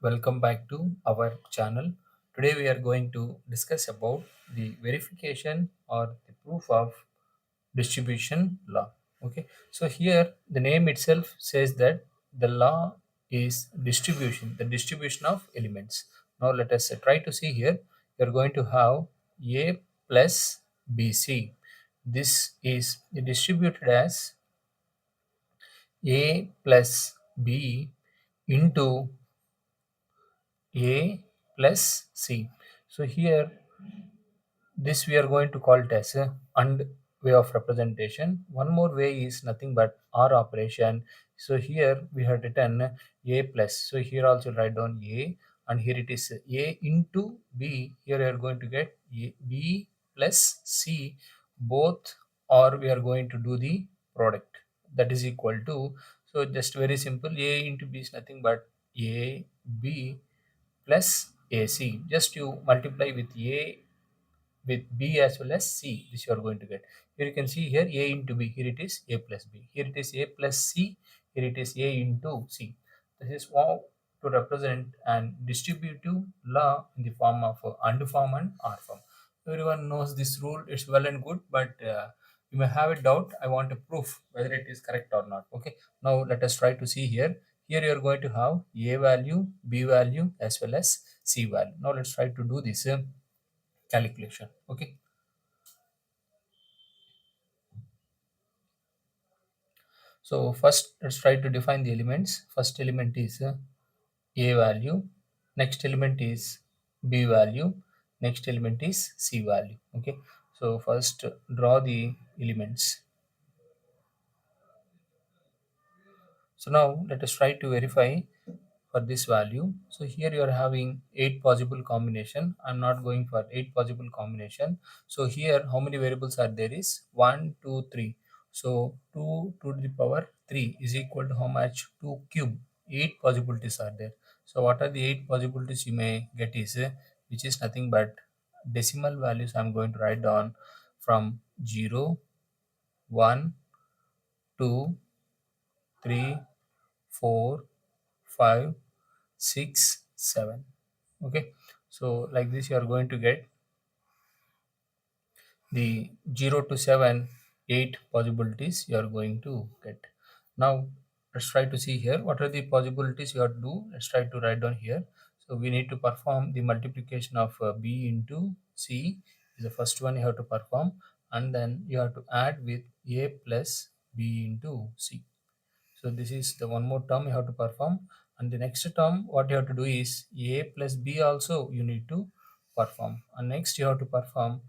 Welcome back to our channel. Today we are going to discuss about the verification or the proof of distribution law. Okay, so here the name itself says that the law is distribution, the distribution of elements. Now let us try to see here. You are going to have A plus BC. This is distributed as A plus B into A plus C. So here this we are going to call it as a and way of representation. One more way is nothing but or operation. So here we have written A plus. So here also write down A, and here it is A into B. Here we are going to get B plus C, both, or we are going to do the product, that is equal to. So just very simple, A into B is nothing but A B plus AC. Just you multiply with A with B as well as C. This you are going to get. Here you can see here A into B. Here it is A plus B. Here it is A plus C. Here it is A into C. This is how to represent an distributive law in the form of AND form and OR form. Everyone knows this rule. It's well and good, but you may have a doubt. I want a proof whether it is correct or not. Okay. Now let us try to see here. Here you are going to have A value, B value as well as C value. Now let's try to do this calculation. Okay. So first let's try to define the elements. First element is A value, next element is B value, next element is C value. Okay. So first draw the elements. So now let us try to verify for this value. So here you are having 8 possible combination. I'm not going for 8 possible combination. So here how many variables are there is 1, 2, 3. So 2 to the power 3 is equal to how much? 2 cube. 8 possibilities are there. So what are the 8 possibilities you may get is which is nothing but decimal values. I'm going to write down from 0, 1, 2, 3, 4, 5, 6, 7. Okay, so like this you are going to get the 0 to 7, 8 possibilities you are going to get. Now let's try to see here what are the possibilities you have to do. Let's try to write down here. So we need to perform the multiplication of B into C is the first one you have to perform, and then you have to add with A plus B into C. So this is the one more term you have to perform. And the next term, what you have to do is A plus B also you need to perform. And next you have to perform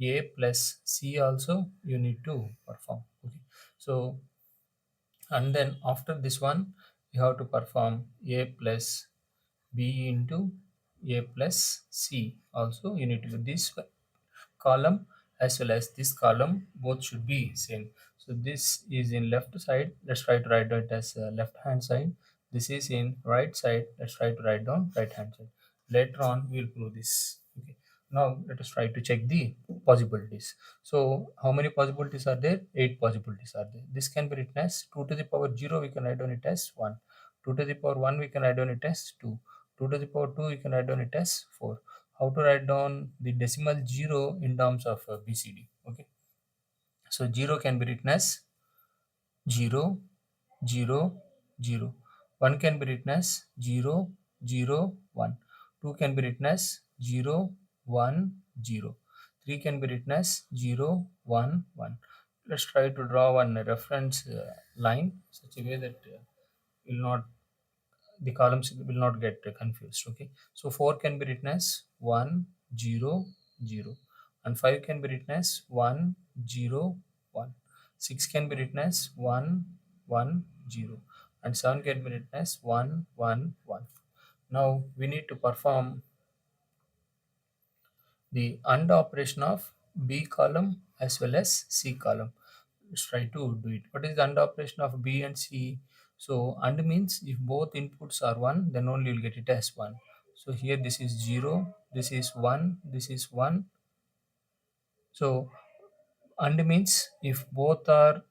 A plus C also you need to perform. Okay. So and then after this one, you have to perform A plus B into A plus C also you need to do this column as well as this column, both should be same. So this is in left side, let's try to write it as left hand side. This is in right side, let's try to write down right hand side. Later on we'll prove this. Okay, now let us try to check the possibilities. So how many possibilities are there? 8 possibilities are there. This can be written as 2 to the power 0, we can write down it as 1. 2 to the power 1, we can write down it as 2. 2 to the power 2, we can write down it as 4. How to write down the decimal 0 in terms of BCD? Okay, so 0 can be written as 0, 0, 0. 1 can be written as 0, 0, 1. 2 can be written as 0, 1, 0. 3 can be written as 0, 1, 1. Let's try to draw one reference line such a way that will not the columns will not get confused. Okay, so 4 can be written as 1, 0, 0, and 5 can be written as 1, 0, 1. 6 can be written as 1, 1, 0, and 7 can be written as 1, 1, 1. Now we need to perform the AND operation of B column as well as C column. Let's try to do it. What is the AND operation of B and C? So AND means if both inputs are 1, then only you'll get it as 1. So here this is 0, this is 1, this is 1. So AND means if both are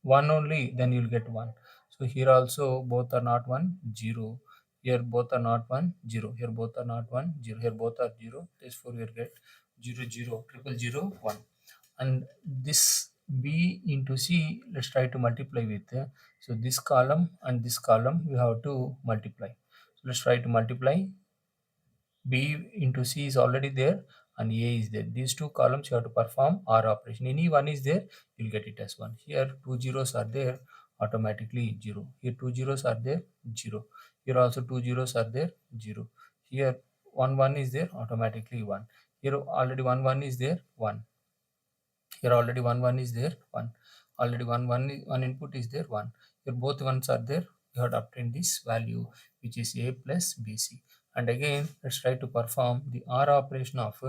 1 only, then you'll get 1. So here also both are not 1, 0. Here both are not 1, 0. Here both are not 1, 0. Here both are 0. Therefore, we will get 0, 0, triple 0, 1. And this B into C, let's try to multiply with. So this column and this column, we have to multiply. So let's try to multiply. B into C is already there and A is there. These two columns you have to perform OR operation. Any one is there, you'll get it as 1. Here two zeros are there, automatically 0. Here two zeros are there, 0. Here also two zeros are there, 0. Here 1 is there, automatically 1. Here already 1 is there, 1. Here already 1 is there, 1. Already one input is there, 1. Here both ones are there. You have to obtain this value, which is A plus BC. And again, let's try to perform the OR operation of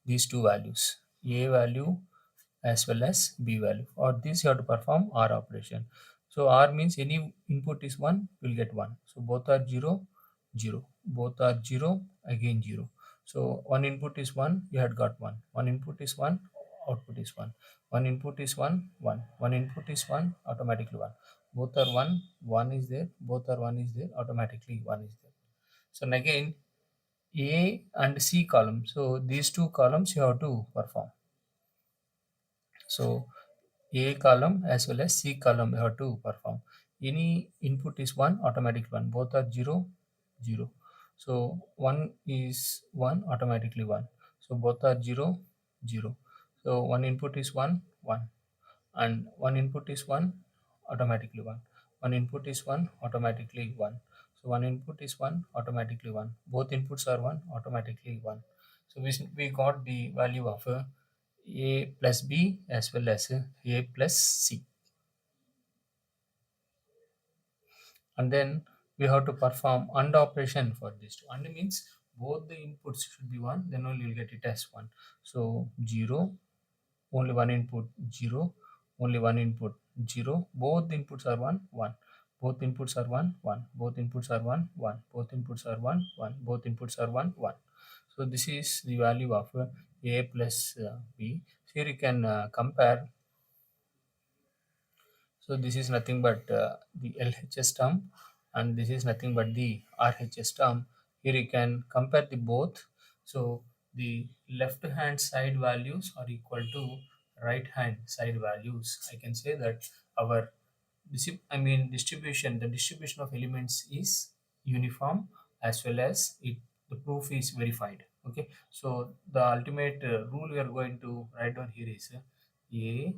these two values, A value as well as B value. Or this you have to perform OR operation. So OR means any input is 1, you will get 1. So both are 0, 0. Both are 0, again 0. So one input is 1, you had got 1. One input is 1, output is 1. One input is 1, 1. One input is 1, automatically 1. Both are 1, 1 is there. Both are 1 is there, automatically 1 is there. So and again, A and C column. So these two columns you have to perform. So A column as well as C column you have to perform. Any input is 1, automatic 1. Both are 0, 0. So 1 is 1, automatically 1. So both are 0, 0. So one input is 1, 1. And one input is 1, automatically 1. One input is 1, automatically 1. So one input is 1, automatically 1. Both inputs are 1, automatically 1. So we got the value of A plus B as well as A plus C. And then we have to perform AND operation for this two. AND means both the inputs should be 1, then only you'll get it as 1. So 0, only one input, 0, only one input, 0. Both inputs are 1, 1. Both inputs are 1, 1. Both inputs are 1, 1. Both inputs are 1, 1. Both inputs are 1, 1. So this is the value of A plus B. Here you can compare. So this is nothing but the LHS term, and this is nothing but the RHS term. Here you can compare the both. So the left hand side values are equal to right hand side values. I can say that our distribution, the distribution of elements is uniform, as well as the proof is verified. Okay, so the ultimate rule we are going to write down here is A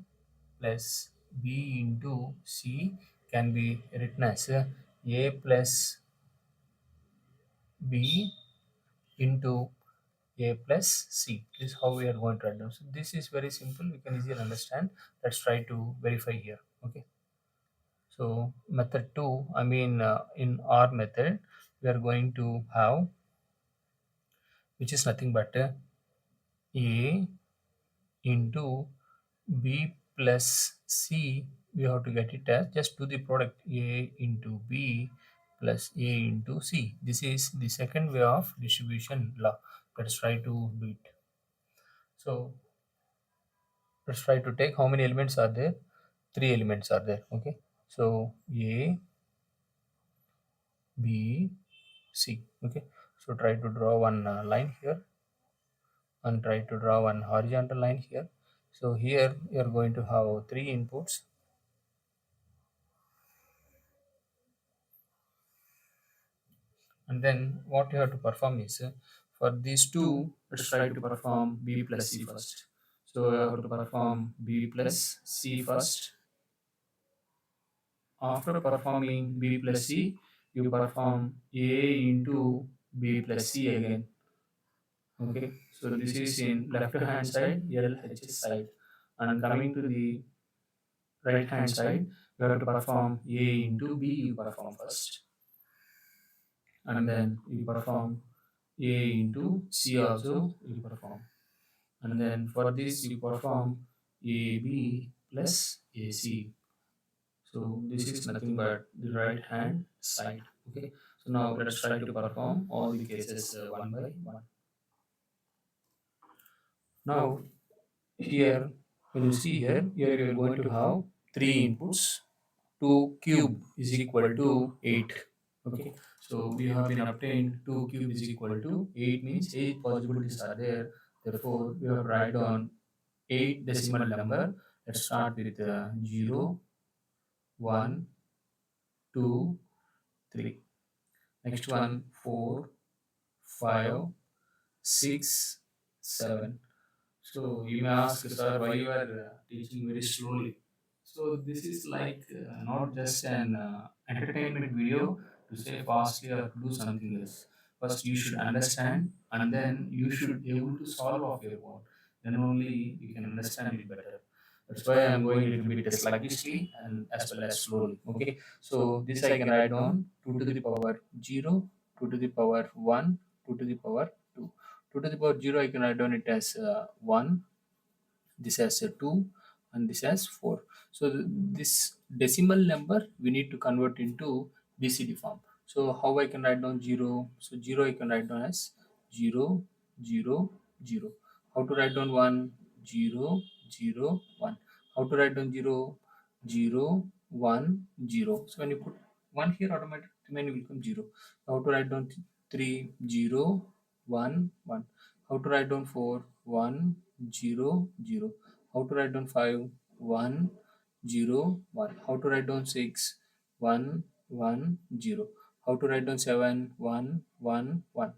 plus B into C can be written as A plus B into A plus C. This is how we are going to write down. So this is very simple. We can easily understand. Let's try to verify here. Okay. So method 2, in our method, we are going to have, which is nothing but A into B plus C. We have to get it as just do the product A into B plus A into C. This is the second way of distribution law. Let's try to do it. So let's try to take how many elements are there. Three elements are there. Okay. So A, B, C. Okay. So try to draw one line here and try to draw one horizontal line here. So here you are going to have three inputs, and then what you have to perform is for these two, let's try to perform B plus C first. So you have to perform B plus C first. After performing B plus C, you perform A into B plus C again. Okay, so this is in left hand side, LHS side, and coming to the right hand side, you have to perform A into B, you perform first, and then you perform A into C also, you perform, and then for this you perform AB plus AC. So this is nothing but the right hand side. Okay, so now let's try to perform all the cases one by one. Now here, when you see here, you are going to have three inputs. 2 cube is equal to 8. Okay, so we have been obtained 2 cube is equal to 8 means 8 possibilities are there. Therefore, we have to write down 8 decimal number. Let's start with 0, 1, 2, 3. Next one 4, 5, 6, 7. So you may ask, sir, why you are teaching very slowly? So this is like not just an entertainment video to say fastly or to do something else. First, you should understand, and then you should able to solve of your own. Then only you can understand it better. That's why I'm going a little bit sluggishly and as well as slowly. Okay. So this I can write down 2 to the power 0, 2 to the power 1, 2 to the power 2. 2 to the power 0 I can write down it as 1, this has a 2, and this has 4. So this decimal number we need to convert into BCD form. So how I can write down 0? So 0 I can write down as 0, 0, 0. How to write down 1? 0, 0, 1. How to write down 0? 0, 1, 0. So when you put 1 here, automatically remaining will become 0. How to write down 3? 0, 1, 1. How to write down 4? 1, 0, 0. How to write down 5? 1, 0, 1. How to write down 6? 1, 1, 0. How to write down 7? 1, 1, 1.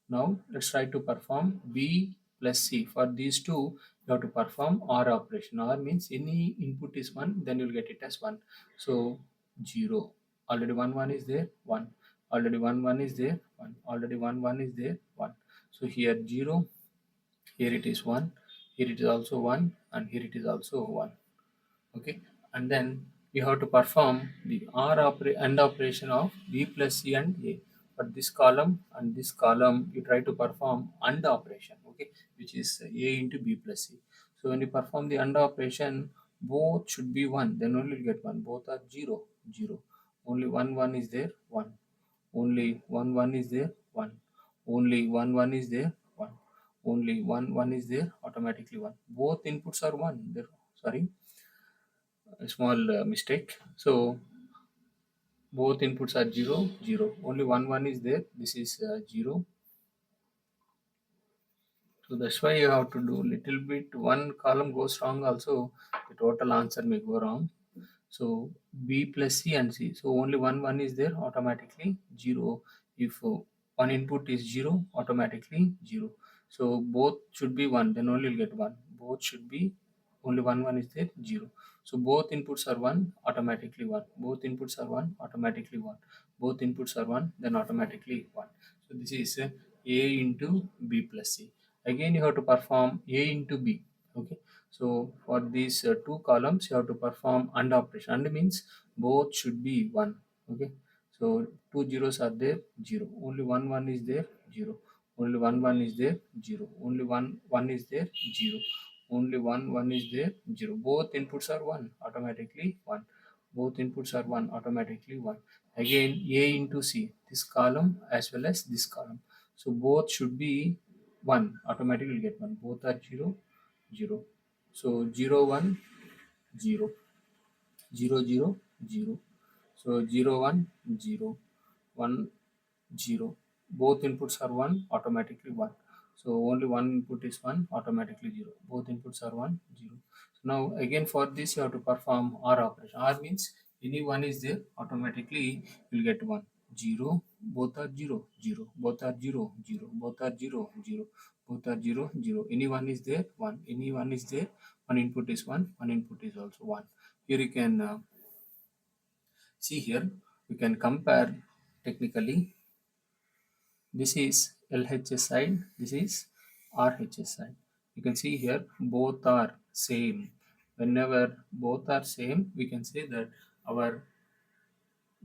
Now let's try to perform B plus C. For these two, you have to perform OR operation. OR means any input is 1, then you'll get it as 1. So 0. Already 1, 1 is there, 1. Already 1, 1 is there, 1. Already 1, 1 is there, 1. So here 0, here it is 1, here it is also 1, and here it is also 1. Okay, and then you have to perform the AND operation of B plus C and A. For this column and this column, you try to perform AND operation, okay, which is A into B plus C. So when you perform the AND operation, both should be 1, then only you get 1. Both are 0, 0. Only 1, 1 is there, 1. Only 1, 1 is there, 1. Only 1, 1 is there, 1. Only 1, 1 is there, automatically 1. Both inputs are 1. There, sorry, a small mistake. So both inputs are 0, 0. Only 1, 1 is there. This is 0. So that's why you have to do little bit. One column goes wrong also, the total answer may go wrong. So B plus C and C. So only one is there, automatically 0. If one input is 0, automatically 0. So both should be 1, then only you'll get 1. Both should be only 1 is there, 0. So both inputs are 1, automatically 1. Both inputs are 1, automatically 1. Both inputs are 1, then automatically 1. So this is A into B plus C. Again you have to perform A into B. Okay, so for these two columns, you have to perform AND operation. AND means both should be 1. Okay, so two zeros are there, 0. Only 1, 1 is there, 0. Only 1, 1 is there, 0. Only 1, 1 is there, 0. Only 1, 1 is there, 0. Both inputs are 1, automatically 1. Both inputs are 1, automatically 1. Again, A into C, this column as well as this column. So both should be 1, automatically get 1. Both are 0, 0. So 0, 1, 0, 0, 0, 0. So 0, 1, 0, 1, 0. Both inputs are 1, automatically 1. So only one input is 1, automatically 0. Both inputs are 1, 0. So now again for this you have to perform OR operation. OR means any one is there, automatically you will get 1. 0, both are 0, 0. Both are 0, 0. Both are 0, 0. Both are 0, 0. Any one is there, 1. Any one is there, one input is 1, one input is also 1. Here you can see here, we can compare technically. This is LHS side, this is RHS side. You can see here both are same. Whenever both are same, we can say that our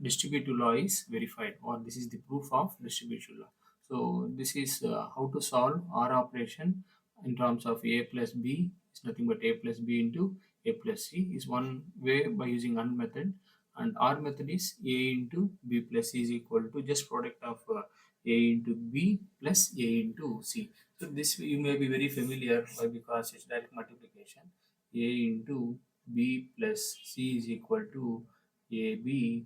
distributive law is verified, or this is the proof of distributive law. So this is how to solve R operation in terms of A plus B is nothing but A plus B into A plus C is one way by using AND method, and R method is A into B plus C is equal to just product of A into B plus A into C. So this you may be very familiar, why? Because it's direct multiplication. A into B plus C is equal to AB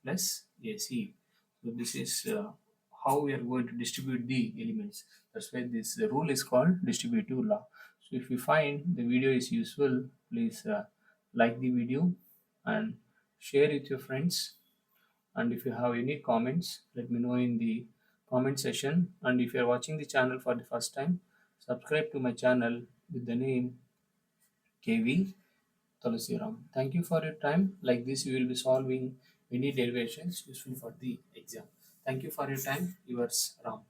plus AC. So this is how we are going to distribute the elements. That's why this rule is called distributive law. So if you find the video is useful, please like the video and share with your friends. And if you have any comments, let me know in the comment section. And if you are watching the channel for the first time, subscribe to my channel with the name KV Tulasi Ram. Thank you for your time. Like this, you will be solving many derivations useful for the exam. Thank you for your time. Yours, Ram.